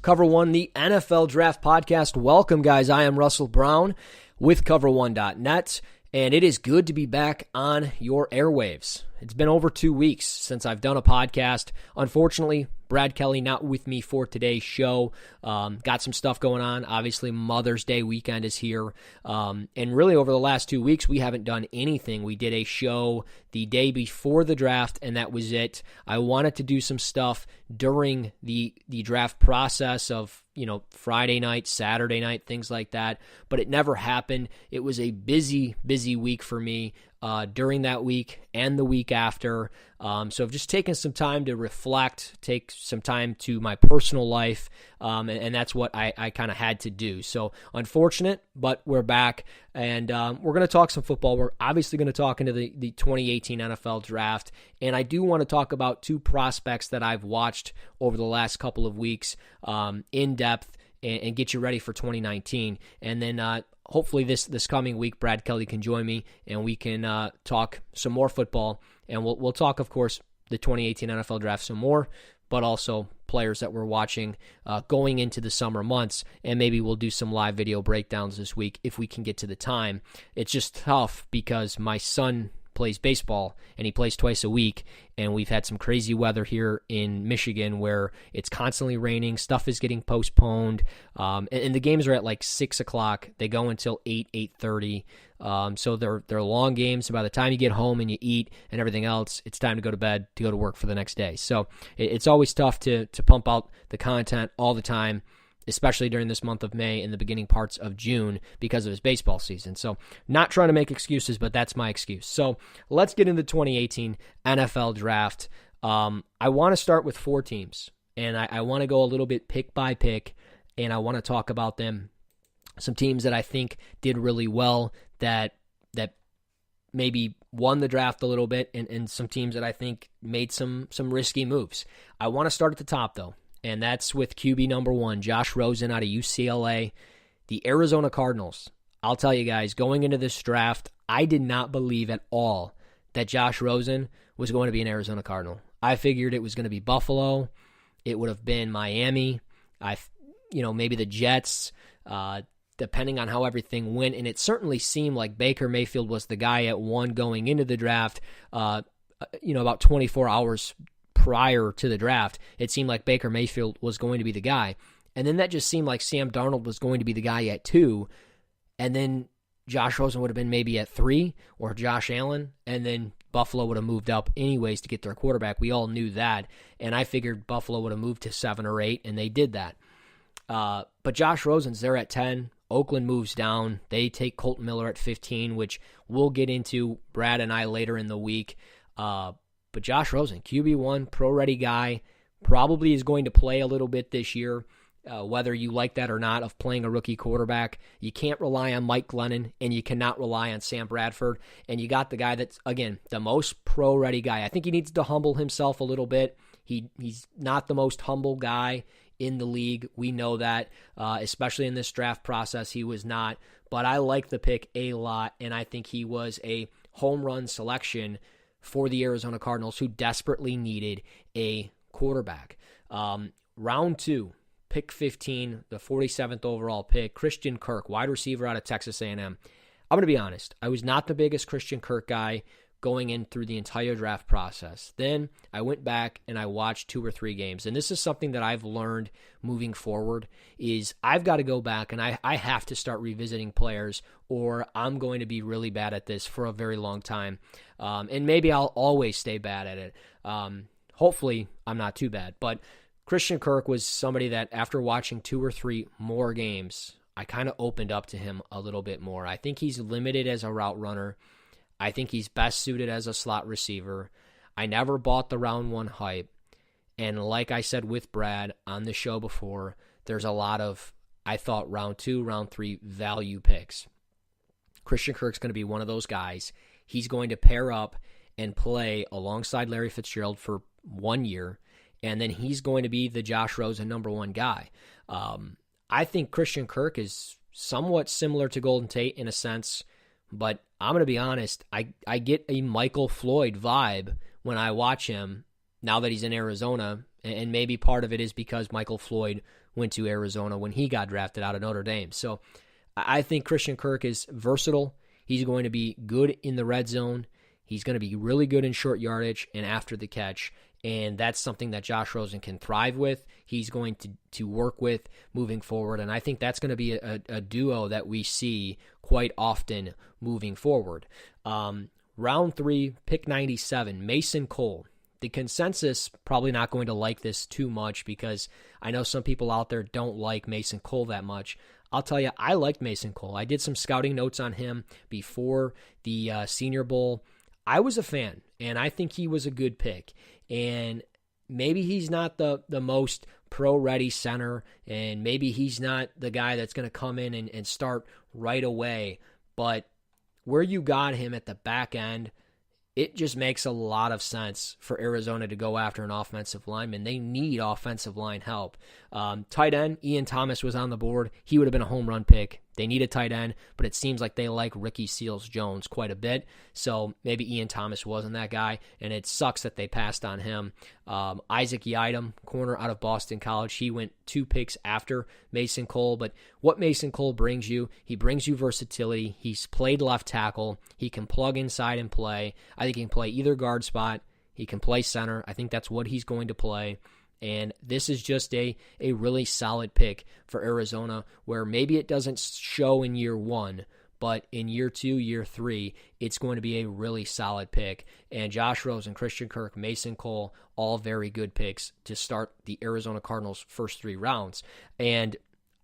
Cover One, the NFL Draft Podcast. Welcome, guys. I am Russell Brown with CoverOne.net, and it is good to be back on your airwaves. It's been over 2 weeks since I've done a podcast. Unfortunately, Brad Kelly not with me for today's show. Got some stuff going on. Obviously, Mother's Day weekend is here. And really, over the last 2 weeks, we haven't done anything. We did a show the day before the draft, and that was it. I wanted to do some stuff during the draft process of, Friday night, Saturday night, things like that. But it never happened. It was a busy week for me during that week and the week after. So I've just taken some time to reflect, take some time to my personal life, and that's what I kind of had to do. So unfortunate, but we're back, and we're going to talk some football. We're obviously going to talk into the 2018 NFL Draft, and I do want to talk about two prospects that I've watched over the last couple of weeks in depth and get you ready for 2019. And then hopefully this coming week, Brad Kelly can join me and we can talk some more football. And we'll talk, of course, the 2018 NFL Draft some more, but also players that we're watching going into the summer months. And maybe we'll do some live video breakdowns this week if we can get to the time. It's just tough because my son plays baseball, and he plays twice a week, and we've had some crazy weather here in Michigan where it's constantly raining, stuff is getting postponed, and the games are at like 6 o'clock. They go until 8:30, so they're long games. By the time you get home and you eat and everything else, it's time to go to bed to go to work for the next day. So it's always tough to pump out the content all the time, especially during this month of May and the beginning parts of June because of his baseball season. So not trying to make excuses, but that's my excuse. So let's get into the 2018 NFL Draft. I want to start with 4 teams, and I want to go a little bit pick by pick, and I want to talk about them. Some teams that I think did really well that maybe won the draft a little bit, and some teams that I think made some risky moves. I want to start at the top, though. And that's with QB number 1, Josh Rosen out of UCLA, the Arizona Cardinals. I'll tell you guys, going into this draft, I did not believe at all that Josh Rosen was going to be an Arizona Cardinal. I figured it was going to be Buffalo. It would have been Miami. Maybe the Jets, depending on how everything went. And it certainly seemed like Baker Mayfield was the guy at 1 going into the draft, about 24 hours prior to the draft. It seemed like Baker Mayfield was going to be the guy. And then that just seemed like Sam Darnold was going to be the guy at 2. And then Josh Rosen would have been maybe at 3, or Josh Allen. And then Buffalo would have moved up anyways to get their quarterback. We all knew that. And I figured Buffalo would have moved to 7 or 8, and they did that. But Josh Rosen's there at 10. Oakland moves down. They take Colton Miller at 15, which we'll get into, Brad and I, later in the week. But Josh Rosen, QB1, pro-ready guy, probably is going to play a little bit this year, whether you like that or not, of playing a rookie quarterback. You can't rely on Mike Glennon, and you cannot rely on Sam Bradford. And you got the guy that's, again, the most pro-ready guy. I think he needs to humble himself a little bit. He's not the most humble guy in the league. We know that, especially in this draft process, he was not. But I like the pick a lot, and I think he was a home run selection for the Arizona Cardinals, who desperately needed a quarterback. Round 2, pick 15, the 47th overall pick, Christian Kirk, wide receiver out of Texas A&M. I'm going to be honest, I was not the biggest Christian Kirk guy going in through the entire draft process. Then I went back and I watched 2 or 3 games. And this is something that I've learned moving forward, is I've got to go back and I have to start revisiting players, or I'm going to be really bad at this for a very long time. And maybe I'll always stay bad at it. Hopefully I'm not too bad. But Christian Kirk was somebody that after watching 2 or 3 more games, I kind of opened up to him a little bit more. I think he's limited as a route runner. I think he's best suited as a slot receiver. I never bought the round 1 hype. And like I said with Brad on the show before, there's a lot of, I thought, round 2, round 3 value picks. Christian Kirk's going to be one of those guys. He's going to pair up and play alongside Larry Fitzgerald for 1 year, and then he's going to be the Josh Rosen number 1 guy. I think Christian Kirk is somewhat similar to Golden Tate in a sense, but I'm going to be honest, I get a Michael Floyd vibe when I watch him now that he's in Arizona, And maybe part of it is because Michael Floyd went to Arizona when he got drafted out of Notre Dame. So I think Christian Kirk is versatile. He's going to be good in the red zone. He's going to be really good in short yardage and after the catch. And that's something that Josh Rosen can thrive with. He's going to work with moving forward. And I think that's going to be a duo that we see quite often moving forward. Round 3, pick 97, Mason Cole. The consensus probably not going to like this too much because I know some people out there don't like Mason Cole that much. I'll tell you, I liked Mason Cole. I did some scouting notes on him before the Senior Bowl. I was a fan, and I think he was a good pick. And maybe he's not the most pro-ready center, and maybe he's not the guy that's going to come in and start right away. But where you got him at the back end, it just makes a lot of sense for Arizona to go after an offensive lineman. They need offensive line help. Tight end, Ian Thomas was on the board. He would have been a home run pick. They need a tight end, but it seems like they like Ricky Seals-Jones quite a bit. So maybe Ian Thomas wasn't that guy, and it sucks that they passed on him. Isaac Yiadom, corner out of Boston College, he went 2 picks after Mason Cole. But what Mason Cole brings you, he brings you versatility. He's played left tackle. He can plug inside and play. I think he can play either guard spot. He can play center. I think that's what he's going to play. And this is just a really solid pick for Arizona where maybe it doesn't show in year 1, but in year 2, year 3, it's going to be a really solid pick. And Josh Rosen, Christian Kirk, Mason Cole, all very good picks to start the Arizona Cardinals' first 3 rounds. And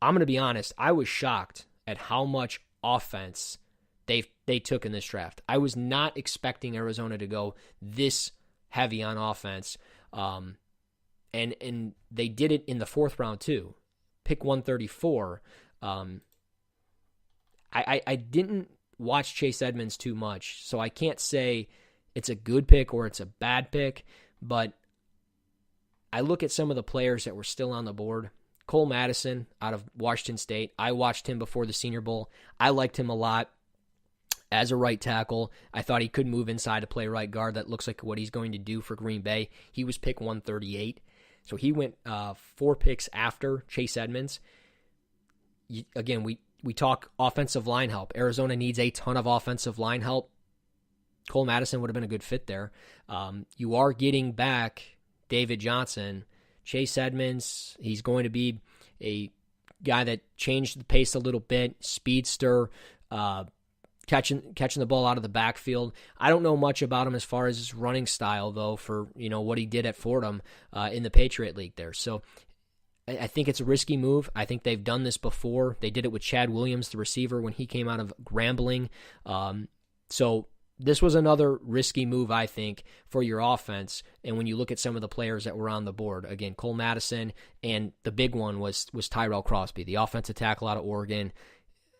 I'm going to be honest, I was shocked at how much offense they took in this draft. I was not expecting Arizona to go this heavy on offense. And they did it in the 4th round too. Pick 134. I didn't watch Chase Edmonds too much, so I can't say it's a good pick or it's a bad pick, but I look at some of the players that were still on the board. Cole Madison out of Washington State. I watched him before the Senior Bowl. I liked him a lot as a right tackle. I thought he could move inside to play right guard. That looks like what he's going to do for Green Bay. He was pick 138. So he went 4 picks after Chase Edmonds. Again, we talk offensive line help. Arizona needs a ton of offensive line help. Cole Madison would have been a good fit there. You are getting back David Johnson. Chase Edmonds, he's going to be a guy that changed the pace a little bit, speedster, catching the ball out of the backfield. I don't know much about him as far as his running style, though, for what he did at Fordham in the Patriot League there. So I think it's a risky move. I think they've done this before. They did it with Chad Williams, the receiver, when he came out of Grambling. So this was another risky move, I think, for your offense. And when you look at some of the players that were on the board, again, Cole Madison, and the big one was Tyrell Crosby, the offensive tackle out of Oregon.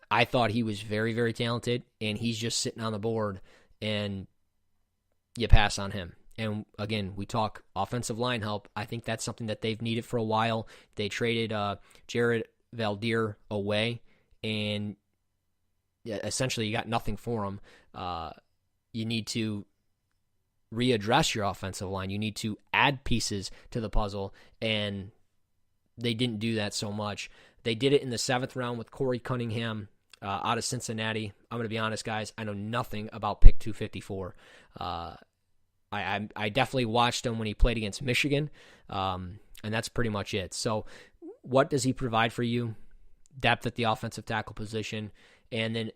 I thought he was very, very talented, and he's just sitting on the board, and you pass on him. And again, we talk offensive line help. I think that's something that they've needed for a while. They traded Jared Valdir away, and essentially you got nothing for him. You need to readdress your offensive line. You need to add pieces to the puzzle, and they didn't do that so much. They did it in the 7th round with Corey Cunningham out of Cincinnati. I'm going to be honest, guys. I know nothing about pick 254. I definitely watched him when he played against Michigan, and that's pretty much it. So what does he provide for you? Depth at the offensive tackle position. And then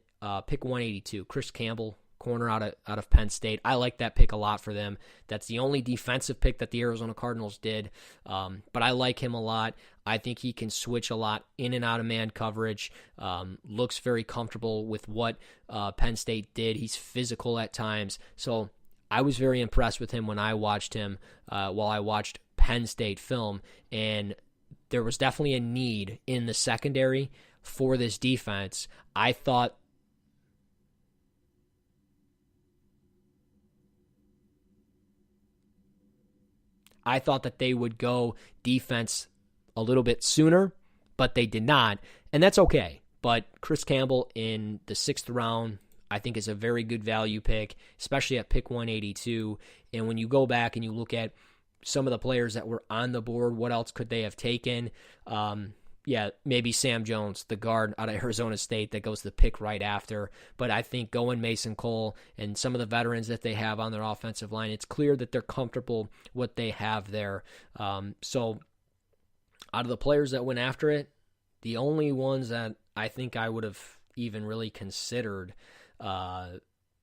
pick 182, Chris Campbell, corner out of Penn State. I like that pick a lot for them. That's the only defensive pick that the Arizona Cardinals did, but I like him a lot. I think he can switch a lot in and out of man coverage, looks very comfortable with what Penn State did. He's physical at times, so I was very impressed with him when I watched him while I watched Penn State film, and there was definitely a need in the secondary for this defense. I thought that they would go defense a little bit sooner, but they did not, and that's okay. But Chris Campbell in the 6th round, I think, is a very good value pick, especially at pick 182. And when you go back and you look at some of the players that were on the board, what else could they have taken? Maybe Sam Jones, the guard out of Arizona State that goes to the pick right after. But I think going Mason Cole and some of the veterans that they have on their offensive line, it's clear that they're comfortable what they have there. So out of the players that went after it, the only ones that I think I would have even really considered,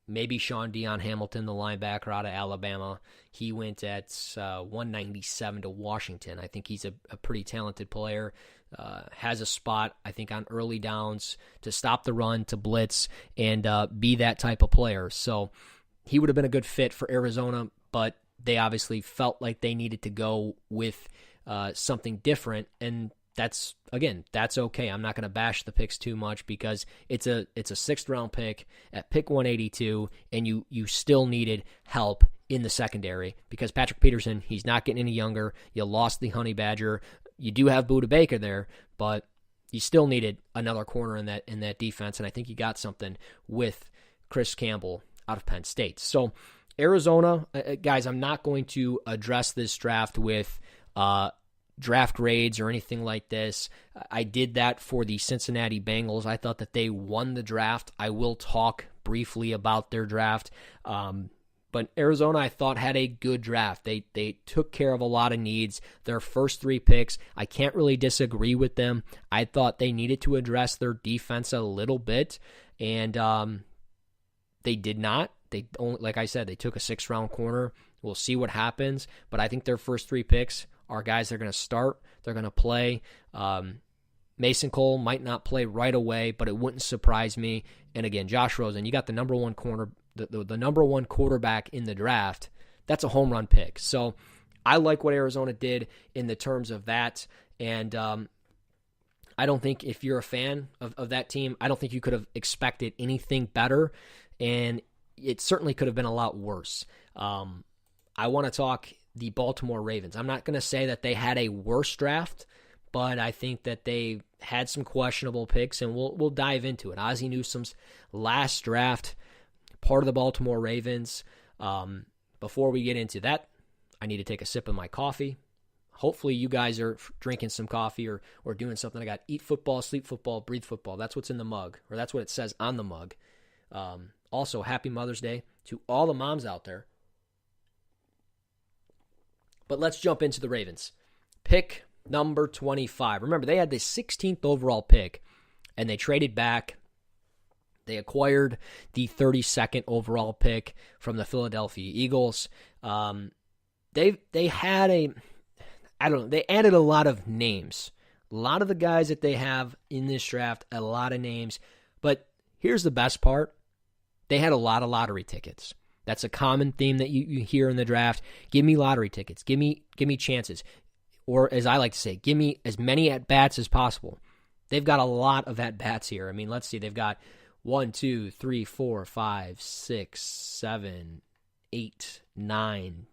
maybe Sean Dion Hamilton, the linebacker out of Alabama. He went at 197 to Washington. I think he's a pretty talented player. Has a spot, I think, on early downs to stop the run, to blitz, and be that type of player. So he would have been a good fit for Arizona, but they obviously felt like they needed to go with something different, and that's okay. I'm not going to bash the picks too much because it's a 6th round pick at pick 182, and you still needed help in the secondary because Patrick Peterson, he's not getting any younger. You lost the Honey Badger. You do have Budda Baker there, but you still needed another corner in that defense, and I think you got something with Chris Campbell out of Penn State. So Arizona, guys, I'm not going to address this draft with draft grades or anything like this. I did that for the Cincinnati Bengals. I thought that they won the draft. I will talk briefly about their draft. But Arizona, I thought, had a good draft. They took care of a lot of needs. Their first 3 picks, I can't really disagree with them. I thought they needed to address their defense a little bit, and they did not. They only, like I said, they took a 6th-round corner. We'll see what happens, but I think their first 3 picks are guys that are going to start. They're going to play. Mason Cole might not play right away, but it wouldn't surprise me. And again, Josh Rosen, you got the number 1 corner, the number 1 quarterback in the draft. That's a home run pick. So I like what Arizona did in the terms of that. And I don't think if you're a fan of that team, I don't think you could have expected anything better. And it certainly could have been a lot worse. I want to talk the Baltimore Ravens. I'm not going to say that they had a worse draft, but I think that they had some questionable picks, and we'll dive into it. Ozzie Newsome's last draft, part of the Baltimore Ravens. Before we get into that, I need to take a sip of my coffee. Hopefully you guys are drinking some coffee or doing something. I got eat football, sleep football, breathe football. That's what's in the mug, or that's what it says on the mug. Also, happy Mother's Day to all the moms out there. But let's jump into the Ravens. Pick number 25. Remember, they had the 16th overall pick, and they traded back. They acquired the 32nd overall pick from the Philadelphia Eagles. They had they added a lot of names. A lot of the guys that they have in this draft, a lot of names. But here's the best part. They had a lot of lottery tickets. That's a common theme that you hear in the draft. Give me lottery tickets. Give me chances. Or as I like to say, give me as many at-bats as possible. They've got a lot of at-bats here. I mean, let's see. They've got 1, 2, 3, 4, 5, 6, 7, 8, 9,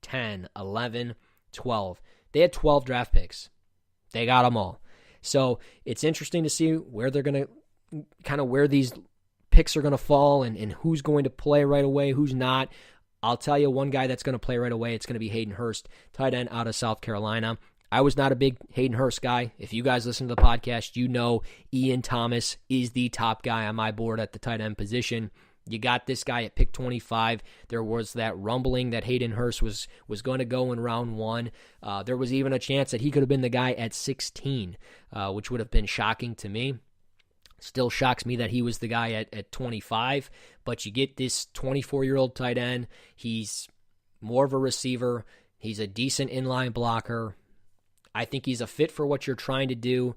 10, 11, 12. They had 12 draft picks. They got them all. So it's interesting to see where they're going to kind of where these picks are going to fall and who's going to play right away, who's not. I'll tell you one guy that's going to play right away. It's going to be Hayden Hurst, tight end out of South Carolina. I was not a big Hayden Hurst guy. If you guys listen to the podcast, you know Ian Thomas is the top guy on my board at the tight end position. You got this guy at pick 25. There was that rumbling that Hayden Hurst was going to go in round 1. There was even a chance that he could have been the guy at 16, which would have been shocking to me. Still shocks me that he was the guy at 25, but you get this 24-year-old tight end. He's more of a receiver. He's a decent inline blocker. I think he's a fit for what you're trying to do.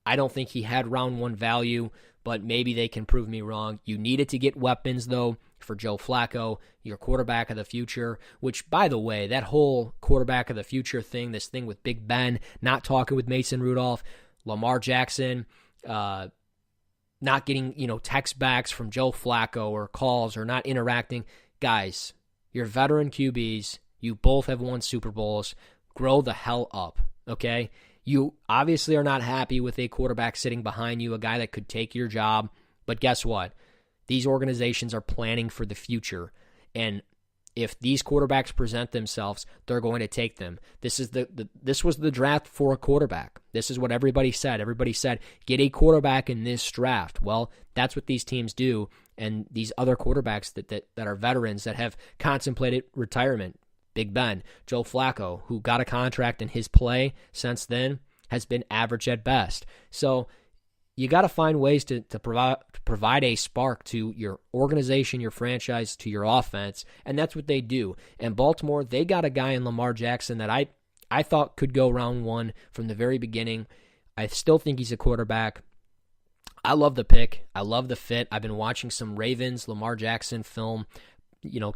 I don't think he had round 1 value, but maybe they can prove me wrong. You needed to get weapons, though, for Joe Flacco, your quarterback of the future, which, by the way, that whole quarterback of the future thing, this thing with Big Ben, not talking with Mason Rudolph, Lamar Jackson, not getting, text backs from Joe Flacco or calls or not interacting. Guys, you're veteran QBs. You both have won Super Bowls. Grow the hell up, okay? You obviously are not happy with a quarterback sitting behind you, a guy that could take your job. But guess what? These organizations are planning for the future. And if these quarterbacks present themselves, they're going to take them. This was the draft for a quarterback. This is what everybody said. Everybody said, get a quarterback in this draft. Well, that's what these teams do, and these other quarterbacks that are veterans that have contemplated retirement. Big Ben, Joe Flacco, who got a contract, and his play since then has been average at best. So you got to find ways to provide a spark to your organization, your franchise, to your offense, and that's what they do. And Baltimore, they got a guy in Lamar Jackson that I thought could go round one from the very beginning. I still think he's a quarterback. I love the pick. I love the fit. I've been watching some Ravens, Lamar Jackson film,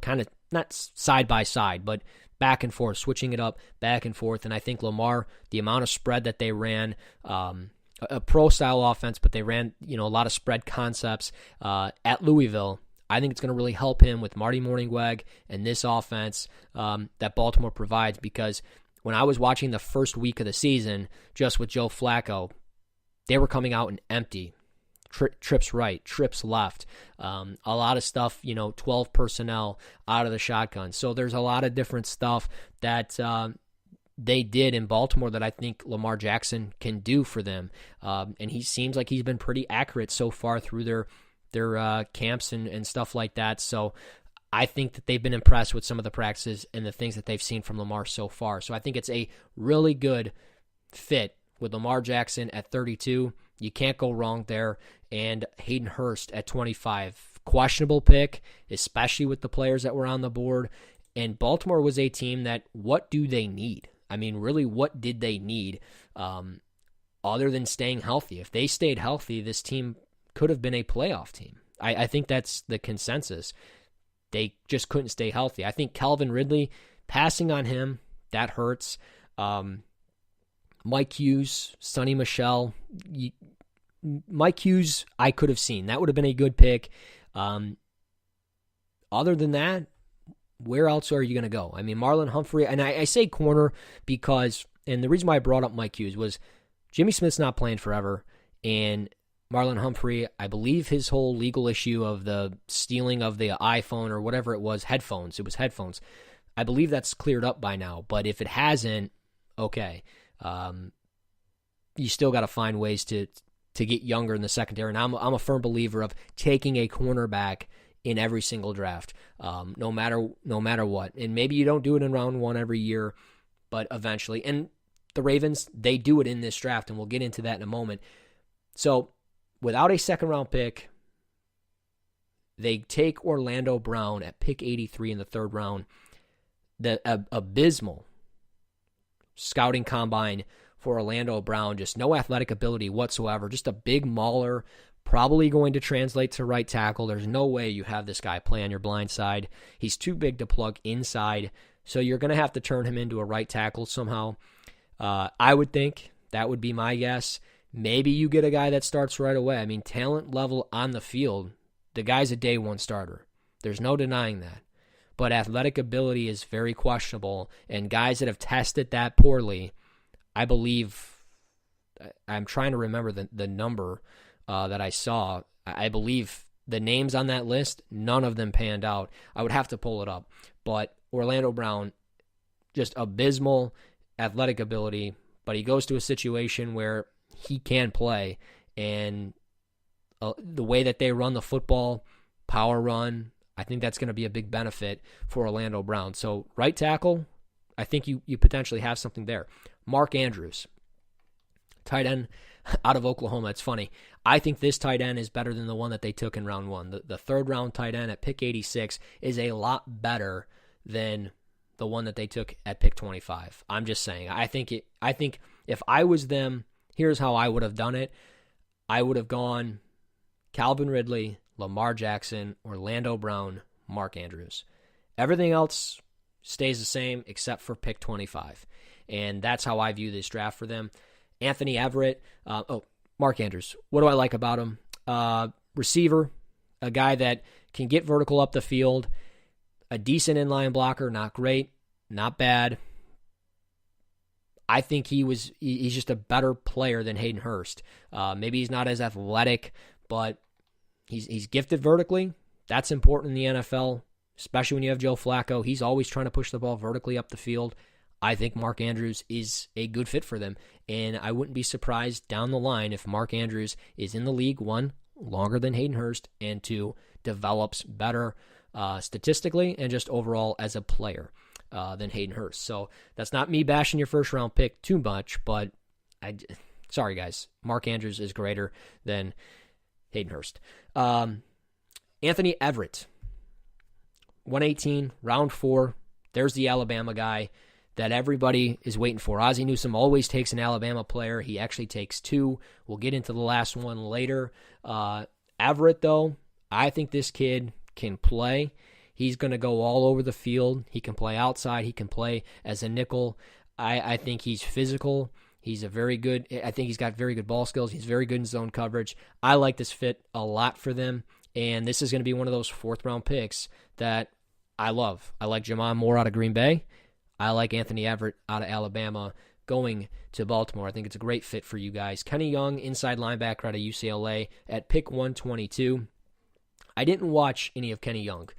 kind of not side by side, but back and forth, switching it up back and forth. And I think Lamar, the amount of spread that they ran, a pro-style offense, but they ran, a lot of spread concepts at Louisville. I think it's going to really help him with Marty Mornhinweg and this offense that Baltimore provides, because when I was watching the first week of the season, just with Joe Flacco, they were coming out and empty. Trips right, trips left, a lot of stuff, 12 personnel out of the shotgun. So there's a lot of different stuff that they did in Baltimore that I think Lamar Jackson can do for them. And he seems like he's been pretty accurate so far through their camps and stuff like that. So I think that they've been impressed with some of the practices and the things that they've seen from Lamar so far. So I think it's a really good fit with Lamar Jackson at 32. You can't go wrong there. And Hayden Hurst at 25. Questionable pick, especially with the players that were on the board. And Baltimore was a team that, what do they need? I mean, really, what did they need other than staying healthy? If they stayed healthy, this team could have been a playoff team. I think that's the consensus. They just couldn't stay healthy. I think Calvin Ridley, passing on him, that hurts. Mike Hughes, Sonny Michel. Mike Hughes, I could have seen. That would have been a good pick. Other than that, where else are you going to go? I mean, Marlon Humphrey, and I say corner because, and the reason why I brought up Mike Hughes was Jimmy Smith's not playing forever, and Marlon Humphrey, I believe his whole legal issue of the stealing of the iPhone or whatever it was, headphones, I believe that's cleared up by now, but if it hasn't, okay. You still got to find ways to get younger in the secondary. And I'm a firm believer of taking a cornerback in every single draft, no matter what. And maybe you don't do it in round one every year, but eventually. And the Ravens, they do it in this draft, and we'll get into that in a moment. So without a second-round pick, they take Orlando Brown at pick 83 in the third round. The abysmal scouting combine for Orlando Brown, just no athletic ability whatsoever, just a big mauler, probably going to translate to right tackle. There's no way you have this guy play on your blind side. He's too big to plug inside, so you're going to have to turn him into a right tackle somehow. I would think that would be my guess. Maybe you get a guy that starts right away. I mean, talent level on the field, the guy's a day one starter. There's no denying that. But athletic ability is very questionable, and guys that have tested that poorly, I believe, I'm trying to remember the number that I saw. I believe the names on that list, none of them panned out. I would have to pull it up. But Orlando Brown, just abysmal athletic ability, but he goes to a situation where he can play, and the way that they run the football, power run, I think that's going to be a big benefit for Orlando Brown. So right tackle, I think you potentially have something there. Mark Andrews, tight end out of Oklahoma. It's funny. I think this tight end is better than the one that they took in round one. The third round tight end at pick 86 is a lot better than the one that they took at pick 25. I'm just saying. I think if I was them, here's how I would have done it. I would have gone Calvin Ridley, Lamar Jackson, Orlando Brown, Mark Andrews. Everything else stays the same except for pick 25. And that's how I view this draft for them. Anthony Everett. Mark Andrews. What do I like about him? Receiver, a guy that can get vertical up the field, a decent inline blocker, not great, not bad. I think he's just a better player than Hayden Hurst. Maybe he's not as athletic, but he's gifted vertically. That's important in the NFL. especially when you have Joe Flacco. He's always trying to push the ball vertically up the field. I think Mark Andrews is a good fit for them, and I wouldn't be surprised down the line if Mark Andrews is in the league, one, longer than Hayden Hurst, and two, develops better statistically and just overall as a player than Hayden Hurst. So that's not me bashing your first-round pick too much, but sorry, guys. Mark Andrews is greater than Hayden Hurst. Anthony Everett, 118, round 4. There's the Alabama guy that everybody is waiting for. Ozzie Newsome always takes an Alabama player. He actually takes 2. We'll get into the last one later. Everett, though, I think this kid can play. He's going to go all over the field. He can play outside. He can play as a nickel. I think he's physical. I think he's got very good ball skills. He's very good in zone coverage. I like this fit a lot for them, and this is going to be one of those 4th-round picks that I love. I like Jamon Moore out of Green Bay. I like Anthony Everett out of Alabama going to Baltimore. I think it's a great fit for you guys. Kenny Young, inside linebacker out of UCLA at pick 122. I didn't watch any of Kenny Young,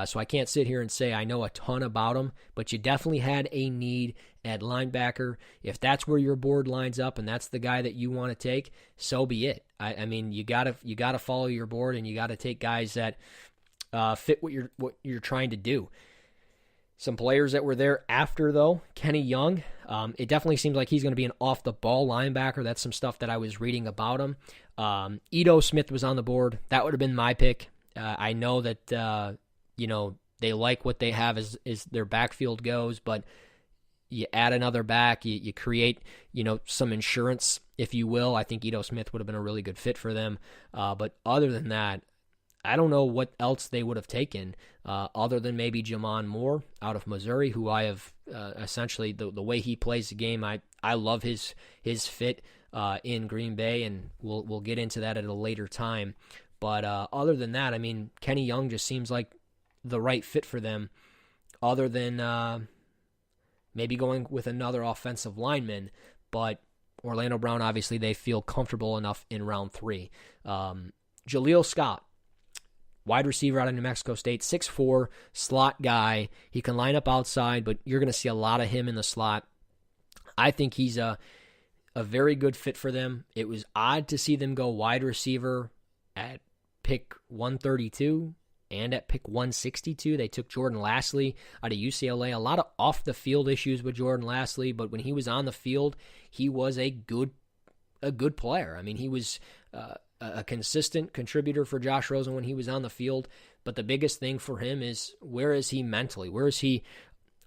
so I can't sit here and say I know a ton about him, but you definitely had a need at linebacker. If that's where your board lines up and that's the guy that you want to take, so be it. I mean, you gotta follow your board, and you got to take guys that fit what you're trying to do. Some players that were there after, though, Kenny Young, it definitely seems like he's going to be an off-the-ball linebacker. That's some stuff that I was reading about him. Ito Smith was on the board. That would have been my pick. I know that, they like what they have as their backfield goes, but you add another back, you create, some insurance, if you will. I think Ito Smith would have been a really good fit for them. But other than that, I don't know what else they would have taken other than maybe Jamon Moore out of Missouri, who I have essentially the way he plays the game. I love his fit in Green Bay, and we'll get into that at a later time. But other than that, I mean, Kenny Young just seems like the right fit for them, other than maybe going with another offensive lineman. But Orlando Brown, obviously, they feel comfortable enough in round 3. Jaleel Scott, wide receiver out of New Mexico State, 6'4", slot guy. He can line up outside, but you're going to see a lot of him in the slot. I think he's a very good fit for them. It was odd to see them go wide receiver at pick 132 and at pick 162. They took Jordan Lasley out of UCLA. A lot of off-the-field issues with Jordan Lasley, but when he was on the field, he was a good player. I mean, he was a consistent contributor for Josh Rosen when he was on the field, but the biggest thing for him is where is he mentally? Where is he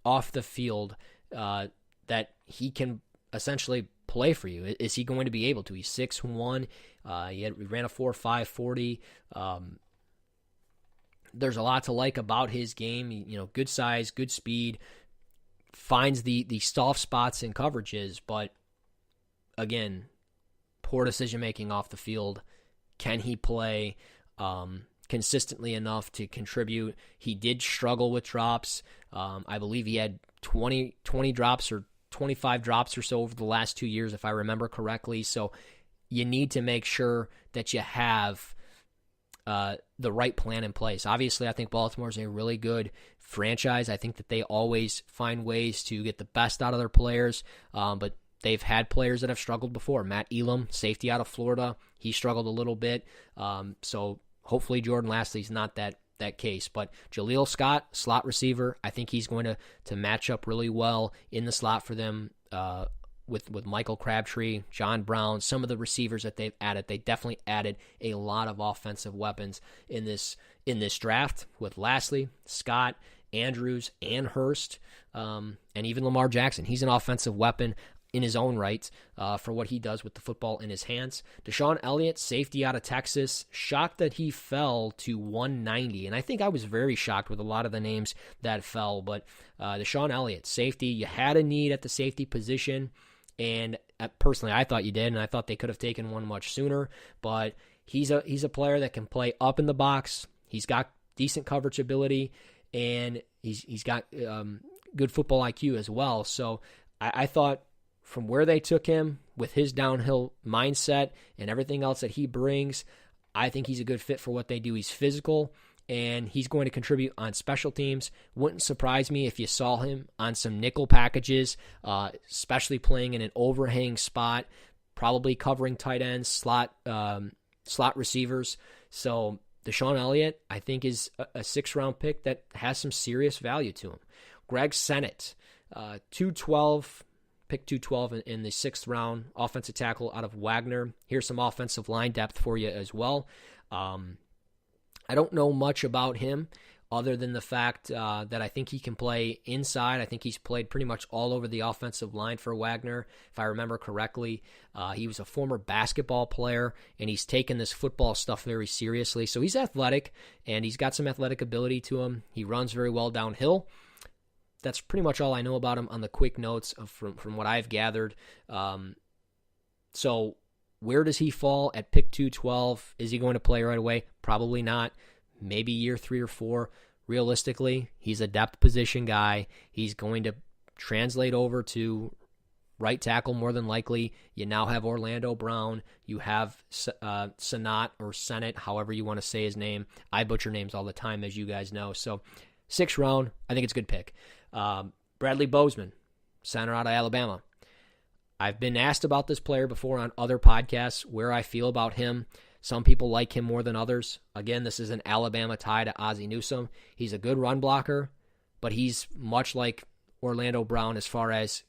off the field that he can essentially play for you? Is he going to be able to? He's 6'1". He ran a 4.5 40. There's a lot to like about his game. Good size, good speed, finds the soft spots in coverages, but again, poor decision-making off the field. Can he play consistently enough to contribute? He did struggle with drops. I believe he had 20 drops or 25 drops or so over the last 2 years, if I remember correctly. So you need to make sure that you have the right plan in place. Obviously, I think Baltimore is a really good franchise. I think that they always find ways to get the best out of their players, but they've had players that have struggled before. Matt Elam, safety out of Florida, he struggled a little bit. So hopefully Jordan Lasley's not that case. But Jaleel Scott, slot receiver, I think he's going to match up really well in the slot for them with Michael Crabtree, John Brown, some of the receivers that they've added. They definitely added a lot of offensive weapons in this draft with Lasley, Scott, Andrews, and Hurst, and even Lamar Jackson. He's an offensive weapon in his own right for what he does with the football in his hands. Deshaun Elliott, safety out of Texas, shocked that he fell to 190. And I think I was very shocked with a lot of the names that fell. But Deshaun Elliott, safety, you had a need at the safety position. And personally, I thought you did, and I thought they could have taken one much sooner. But he's a player that can play up in the box. He's got decent coverage ability, and he's got good football IQ as well. So I thought, from where they took him with his downhill mindset and everything else that he brings, I think he's a good fit for what they do. He's physical, and he's going to contribute on special teams. Wouldn't surprise me if you saw him on some nickel packages, especially playing in an overhang spot, probably covering tight ends, slot receivers. So Deshaun Elliott, I think, is a 6th-round pick that has some serious value to him. Greg Sennett, 212, pick 212 in the 6th round, offensive tackle out of Wagner. Here's some offensive line depth for you as well. I don't know much about him other than the fact that I think he can play inside. I think he's played pretty much all over the offensive line for Wagner, if I remember correctly. He was a former basketball player, and he's taken this football stuff very seriously. So he's athletic, and he's got some athletic ability to him. He runs very well downhill. That's pretty much all I know about him on the quick notes from what I've gathered. So where does he fall at pick 212? Is he going to play right away? Probably not. Maybe year 3 or 4. Realistically, he's a depth position guy. He's going to translate over to right tackle more than likely. You now have Orlando Brown. You have Senat or Senate, however you want to say his name. I butcher names all the time, as you guys know. So 6th round, I think it's a good pick. Bradley Bozeman, center out of Alabama. I've been asked about this player before on other podcasts, where I feel about him. Some people like him more than others. Again, this is an Alabama tie to Ozzie Newsome. He's a good run blocker, but he's much like Orlando Brown as far as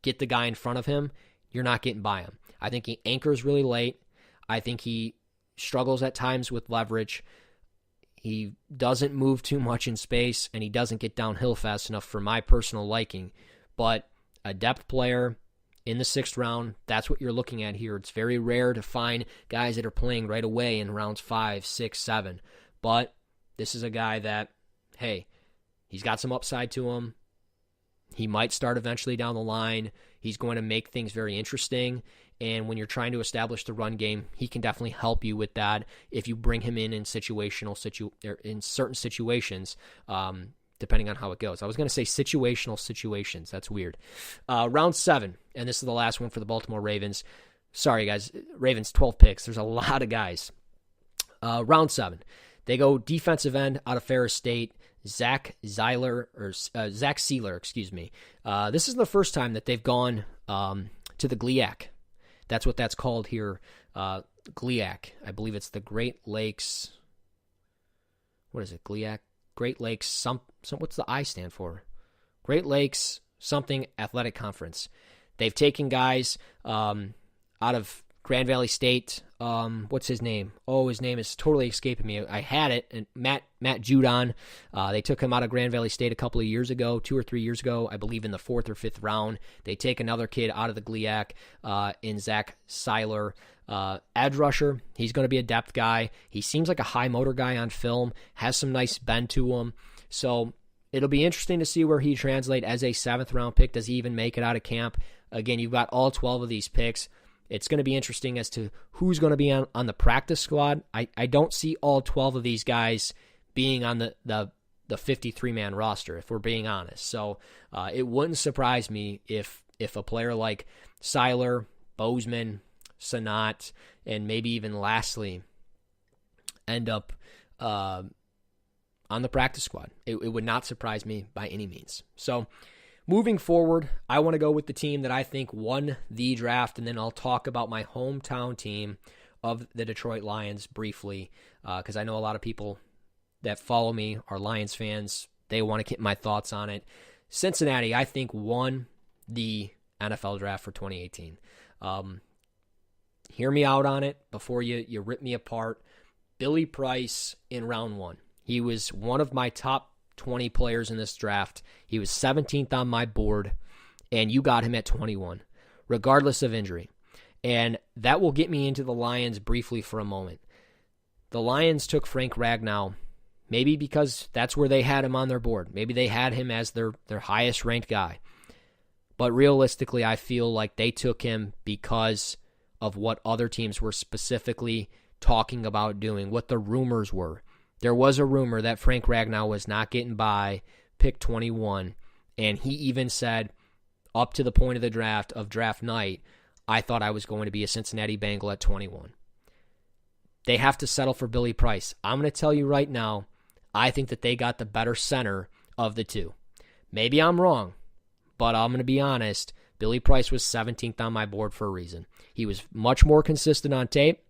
get the guy in front of him. You're not getting by him. I think he anchors really late. I think he struggles at times with leverage. He doesn't move too much in space, and he doesn't get downhill fast enough for my personal liking. But a depth player in the 6th round, that's what you're looking at here. It's very rare to find guys that are playing right away in rounds 5, 6, 7. But this is a guy that, hey, he's got some upside to him. He might start eventually down the line. He's going to make things very interesting. And when you're trying to establish the run game, he can definitely help you with that if you bring him in in certain situations, depending on how it goes. I was going to say situational situations. That's weird. Round 7, and this is the last one for the Baltimore Ravens. Sorry, guys. Ravens, 12 picks. There's a lot of guys. Round 7. They go defensive end out of Ferris State, Zach Sieler. This is the first time that they've gone to the GLIAC. That's what that's called here. GLIAC. I believe it's the Great Lakes. What is it? GLIAC? Great Lakes. What's the I stand for? Great Lakes something athletic conference. They've taken guys out of Grand Valley State. What's his name? Oh, his name is totally escaping me. I had it. And Matt Judon. They took him out of Grand Valley State a couple of years ago, 2 or 3 years ago, I believe in the 4th or 5th round. They take another kid out of the GLIAC in Zach Sieler. Edge rusher. He's going to be a depth guy. He seems like a high motor guy on film. Has some nice bend to him. So it'll be interesting to see where he translates as a 7th round pick. Does he even make it out of camp? Again, you've got all 12 of these picks. It's going to be interesting as to who's going to be on the practice squad. I don't see all 12 of these guys being on the 53-man roster, if we're being honest. So it wouldn't surprise me if a player like Seiler, Bozeman, Senat, and maybe even Lastly end up on the practice squad. It would not surprise me by any means. So moving forward, I want to go with the team that I think won the draft, and then I'll talk about my hometown team of the Detroit Lions briefly, because I know a lot of people that follow me are Lions fans. They want to get my thoughts on it. Cincinnati, I think, won the NFL draft for 2018. Hear me out on it before you rip me apart. Billy Price in round 1. He was one of my top 20 players in this draft. He was 17th on my board, and you got him at 21, regardless of injury. And that will get me into the Lions briefly for a moment. The Lions took Frank Ragnow, maybe because that's where they had him on their board. Maybe they had him as their highest ranked guy. But realistically, I feel like they took him because of what other teams were specifically talking about doing, what the rumors were. There was a rumor that Frank Ragnow was not getting by pick 21, and he even said, up to the point of the draft, of draft night, I thought I was going to be a Cincinnati Bengal at 21. They have to settle for Billy Price. I'm going to tell you right now, I think that they got the better center of the two. Maybe I'm wrong, but I'm going to be honest. Billy Price was 17th on my board for a reason. He was much more consistent on tape.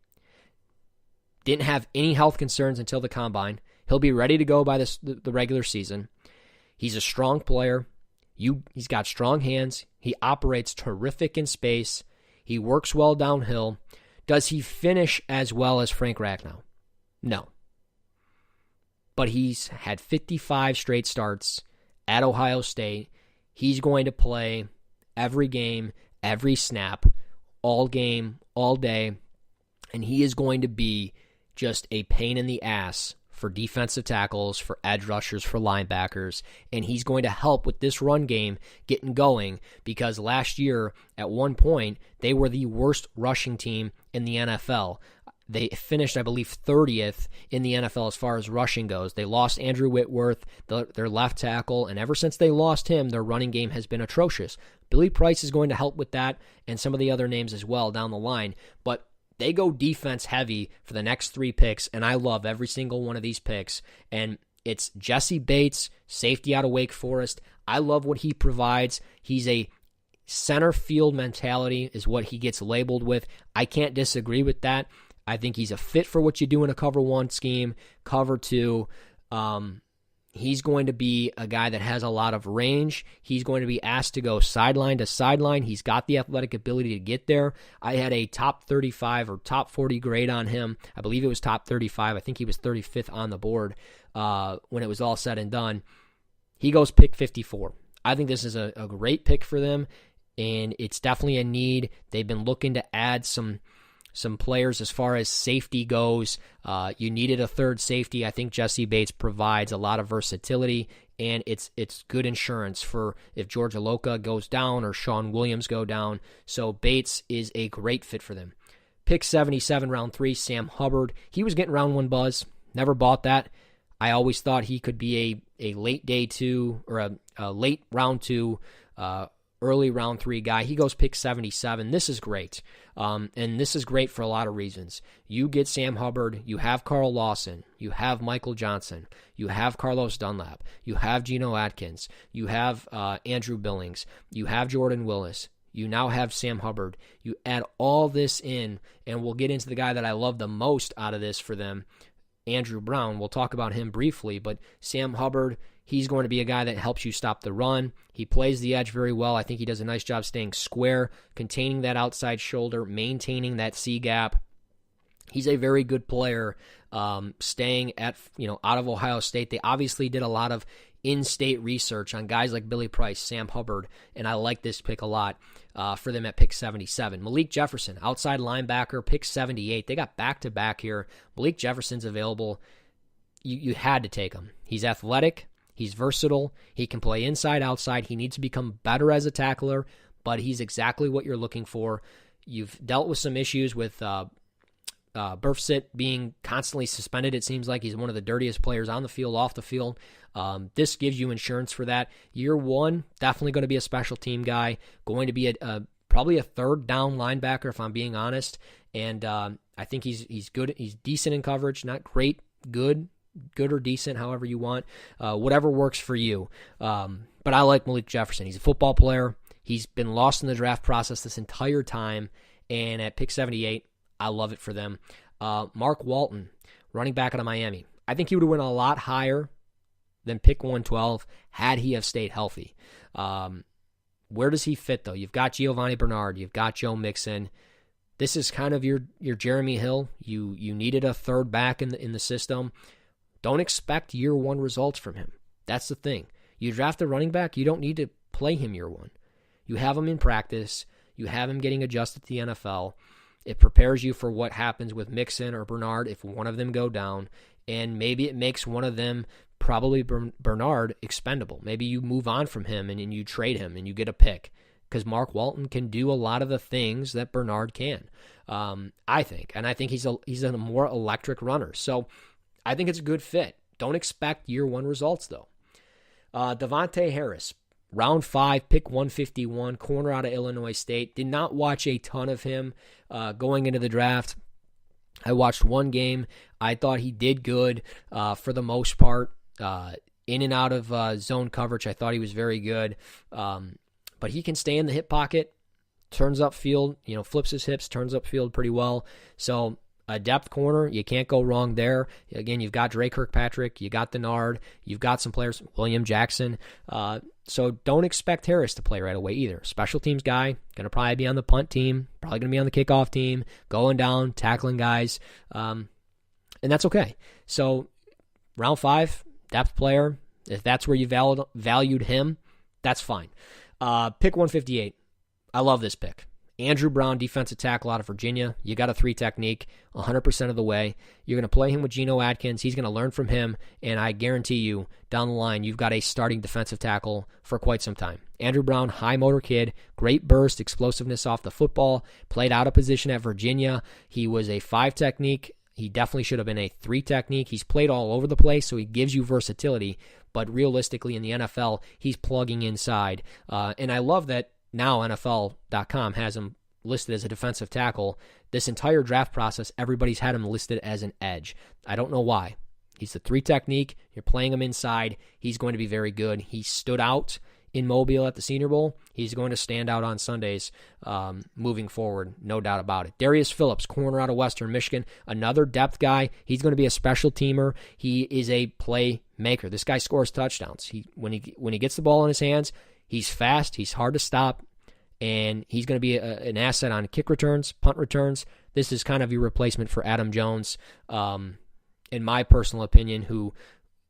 Didn't have any health concerns until the combine. He'll be ready to go by the regular season. He's a strong player. He's got strong hands. He operates terrific in space. He works well downhill. Does he finish as well as Frank Ragnow? No. But he's had 55 straight starts at Ohio State. He's going to play every game, every snap, all game, all day, and he is going to be just a pain in the ass for defensive tackles, for edge rushers, for linebackers, and he's going to help with this run game getting going because last year, at one point, they were the worst rushing team in the NFL. They finished, I believe, 30th in the NFL as far as rushing goes. They lost Andrew Whitworth, their left tackle, and ever since they lost him, their running game has been atrocious. Billy Price is going to help with that and some of the other names as well down the line, but they go defense heavy for the next 3 picks, and I love every single one of these picks. And it's Jesse Bates, safety out of Wake Forest. I love what he provides. He's a center field mentality is what he gets labeled with. I can't disagree with that. I think he's a fit for what you do in a cover 1 scheme, cover 2. He's going to be a guy that has a lot of range. He's going to be asked to go sideline to sideline. He's got the athletic ability to get there. I had a top 35 or top 40 grade on him. I believe it was top 35. I think he was 35th on the board when it was all said and done. He goes pick 54. I think this is a great pick for them, and it's definitely a need. They've been looking to add some players as far as safety goes. You needed a third safety. I think Jesse Bates provides a lot of versatility, and it's good insurance for if George Aloka goes down or Sean Williams go down. So Bates is a great fit for them. Pick 77, round 3, Sam Hubbard. He was getting round 1 buzz. Never bought that. I always thought he could be a late day 2 or a late round 2, early round 3 guy. He goes pick 77. This is great. And this is great for a lot of reasons. You get Sam Hubbard. You have Carl Lawson. You have Michael Johnson. You have Carlos Dunlap. You have Geno Atkins. You have Andrew Billings. You have Jordan Willis. You now have Sam Hubbard. You add all this in, and we'll get into the guy that I love the most out of this for them, Andrew Brown. We'll talk about him briefly, but Sam Hubbard, he's going to be a guy that helps you stop the run. He plays the edge very well. I think he does a nice job staying square, containing that outside shoulder, maintaining that C-gap. He's a very good player, staying at out of Ohio State. They obviously did a lot of in-state research on guys like Billy Price, Sam Hubbard, and I like this pick a lot for them at pick 77. Malik Jefferson, outside linebacker, pick 78. They got back-to-back here. Malik Jefferson's available. You had to take him. He's athletic. He's versatile. He can play inside, outside. He needs to become better as a tackler, but he's exactly what you're looking for. You've dealt with some issues with Burfsit being constantly suspended. It seems like he's one of the dirtiest players on the field, off the field. This gives you insurance for that. Year 1, definitely going to be a special team guy, going to be probably a third down linebacker, if I'm being honest. And I think he's good. He's decent in coverage, not great, good or decent, however you want, whatever works for you. But I like Malik Jefferson. He's a football player. He's been lost in the draft process this entire time, and at pick 78, I love it for them. Mark Walton, running back out of Miami. I think he would have went a lot higher than pick 112 had he have stayed healthy. Where does he fit, though? You've got Giovanni Bernard. You've got Joe Mixon. This is kind of your Jeremy Hill. You needed a third back in the system. Don't expect year 1 results from him. That's the thing. You draft a running back, you don't need to play him year 1. You have him in practice. You have him getting adjusted to the NFL. It prepares you for what happens with Mixon or Bernard if one of them go down, and maybe it makes one of them, probably Bernard, expendable. Maybe you move on from him and you trade him and you get a pick because Mark Walton can do a lot of the things that Bernard can, I think. And I think he's a more electric runner. So I think it's a good fit. Don't expect year 1 results, though. Devontae Harris, round 5, pick 151, corner out of Illinois State. Did not watch a ton of him going into the draft. I watched one game. I thought he did good for the most part. In and out of zone coverage, I thought he was very good. But he can stay in the hip pocket, turns upfield, flips his hips, turns upfield pretty well. So a depth corner, you can't go wrong there. Again, you've got Dre Kirkpatrick, you got Denard, you've got some players, William Jackson. So don't expect Harris to play right away either. Special teams guy, going to probably be on the punt team, probably going to be on the kickoff team, going down, tackling guys, and that's okay. So round 5, depth player, if that's where you valued him, that's fine. Pick 158. I love this pick. Andrew Brown, defensive tackle out of Virginia. You got a 3 technique 100% of the way. You're going to play him with Geno Atkins. He's going to learn from him, and I guarantee you, down the line, you've got a starting defensive tackle for quite some time. Andrew Brown, high motor kid, great burst, explosiveness off the football, played out of position at Virginia. He was a 5 technique. He definitely should have been a 3 technique. He's played all over the place, so he gives you versatility, but realistically in the NFL, he's plugging inside. And I love that now NFL.com has him listed as a defensive tackle. This entire draft process, everybody's had him listed as an edge. I don't know why. He's the 3 technique. You're playing him inside. He's going to be very good. He stood out in Mobile at the Senior Bowl. He's going to stand out on Sundays moving forward, no doubt about it. Darius Phillips, corner out of Western Michigan, another depth guy. He's going to be a special teamer. He is a playmaker. This guy scores touchdowns. When he gets the ball in his hands, he's fast, he's hard to stop, and he's going to be an asset on kick returns, punt returns. This is kind of your replacement for Adam Jones, in my personal opinion, who